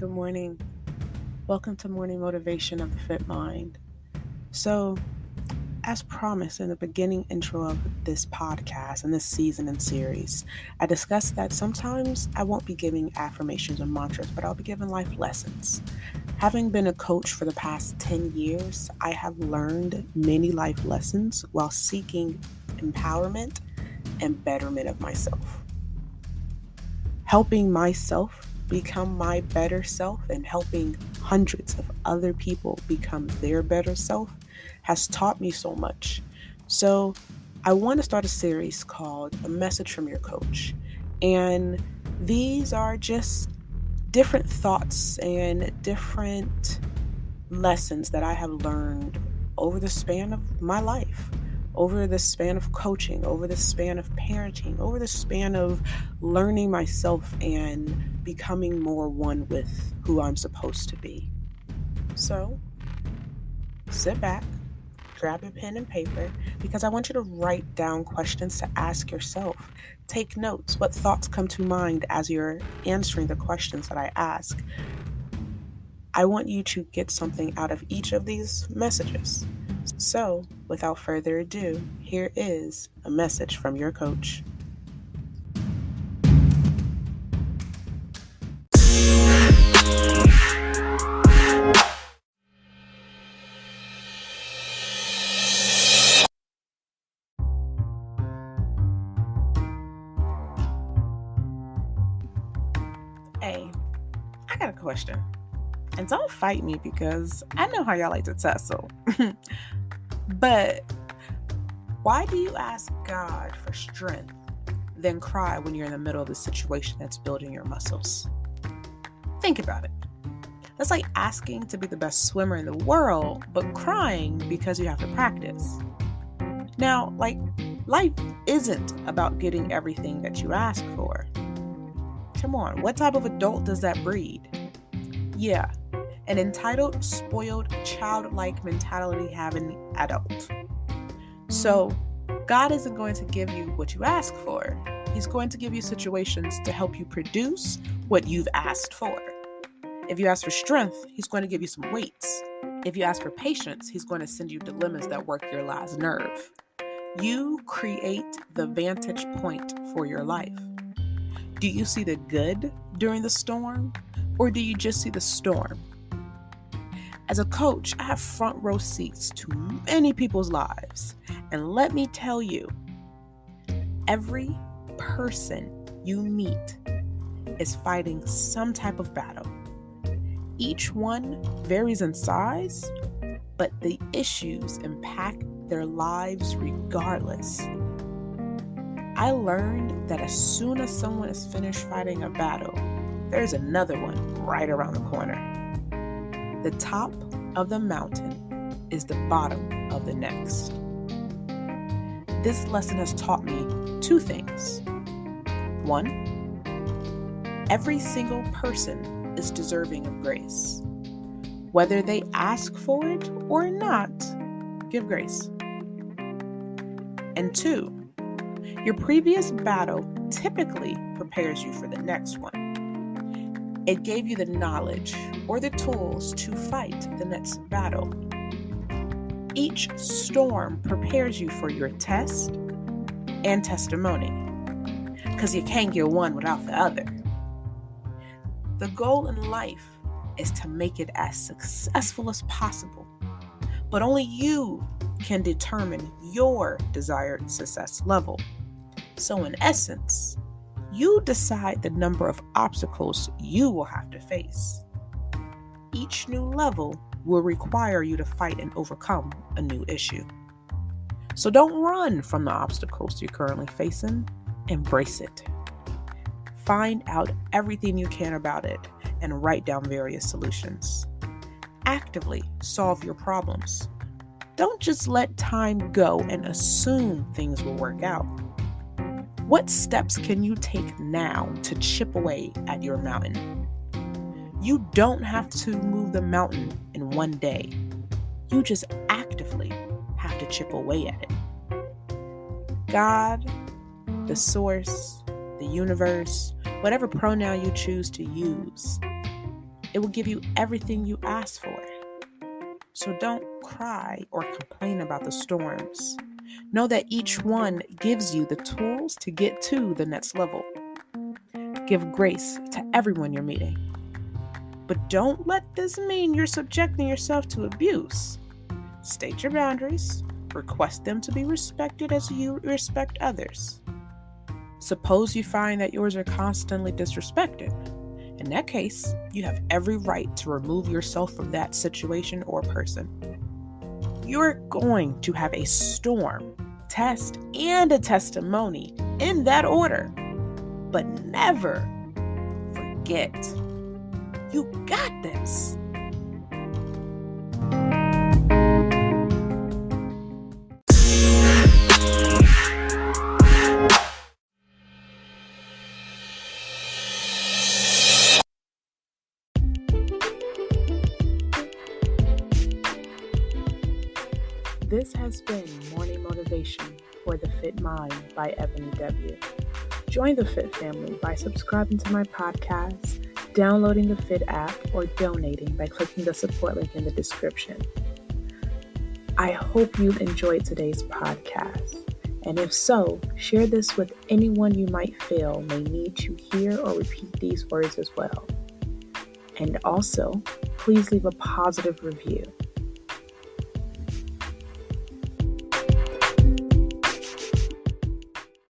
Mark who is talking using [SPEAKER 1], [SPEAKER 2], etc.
[SPEAKER 1] Good morning. Welcome to Morning Motivation of the Fit Mind. So, as promised in the beginning intro of this podcast and this season and series, I discussed that sometimes I won't be giving affirmations or mantras, but I'll be giving life lessons. Having been a coach for the past 10 years, I have learned many life lessons while seeking empowerment and betterment of myself. Helping myself become my better self and helping hundreds of other people become their better self has taught me so much. So I want to start a series called A Message from Your Coach. And these are just different thoughts and different lessons that I have learned over the span of my life, over the span of coaching, over the span of parenting, over the span of learning myself and becoming more one with who I'm supposed to be. So, sit back, grab your pen and paper, because I want you to write down questions to ask yourself. Take notes. What thoughts come to mind as you're answering the questions that I ask? I want you to get something out of each of these messages. So, without further ado, here is a message from your coach. Hey, I got a question. And don't fight me because I know how y'all like to tussle. But why do you ask God for strength, then cry when you're in the middle of a situation that's building your muscles? Think about it. That's like asking to be the best swimmer in the world, but crying because you have to practice. Now, life isn't about getting everything that you ask for. Come on, what type of adult does that breed? Yeah, an entitled, spoiled, childlike mentality having adult. So, God isn't going to give you what you ask for. He's going to give you situations to help you produce what you've asked for. If you ask for strength, He's going to give you some weights. If you ask for patience, He's going to send you dilemmas that work your last nerve. You create the vantage point for your life. Do you see the good during the storm, or do you just see the storm? As a coach, I have front row seats to many people's lives. And let me tell you, every person you meet is fighting some type of battle. Each one varies in size, but the issues impact their lives regardless. I learned that as soon as someone is finished fighting a battle, there's another one right around the corner. The top of the mountain is the bottom of the next. This lesson has taught me two things. One, every single person is deserving of grace. Whether they ask for it or not, give grace. And two, your previous battle typically prepares you for the next one. It gave you the knowledge or the tools to fight the next battle. Each storm prepares you for your test and testimony, because you can't get one without the other. The goal in life is to make it as successful as possible, but only you can determine your desired success level. So in essence, you decide the number of obstacles you will have to face. Each new level will require you to fight and overcome a new issue. So don't run from the obstacles you're currently facing. Embrace it. Find out everything you can about it and write down various solutions. Actively solve your problems. Don't just let time go and assume things will work out. What steps can you take now to chip away at your mountain? You don't have to move the mountain in one day. You just actively have to chip away at it. God, the source, the universe, whatever pronoun you choose to use, It will give you everything you ask for. So don't cry or complain about the storms. Know that each one gives you the tools to get to the next level. Give grace to everyone you're meeting. But don't let this mean you're subjecting yourself to abuse. State your boundaries. Request them to be respected as you respect others. Suppose you find that yours are constantly disrespected. In that case, you have every right to remove yourself from that situation or person. You're going to have a storm, test, and a testimony in that order. But never forget, you got this. This has been Morning Motivation for the Fit Mind by Ebony W. Join the Fit family by subscribing to my podcast, downloading the Fit app, or donating by clicking the support link in the description. I hope you enjoyed today's podcast. And if so, share this with anyone you might feel may need to hear or repeat these words as well. And also, please leave a positive review.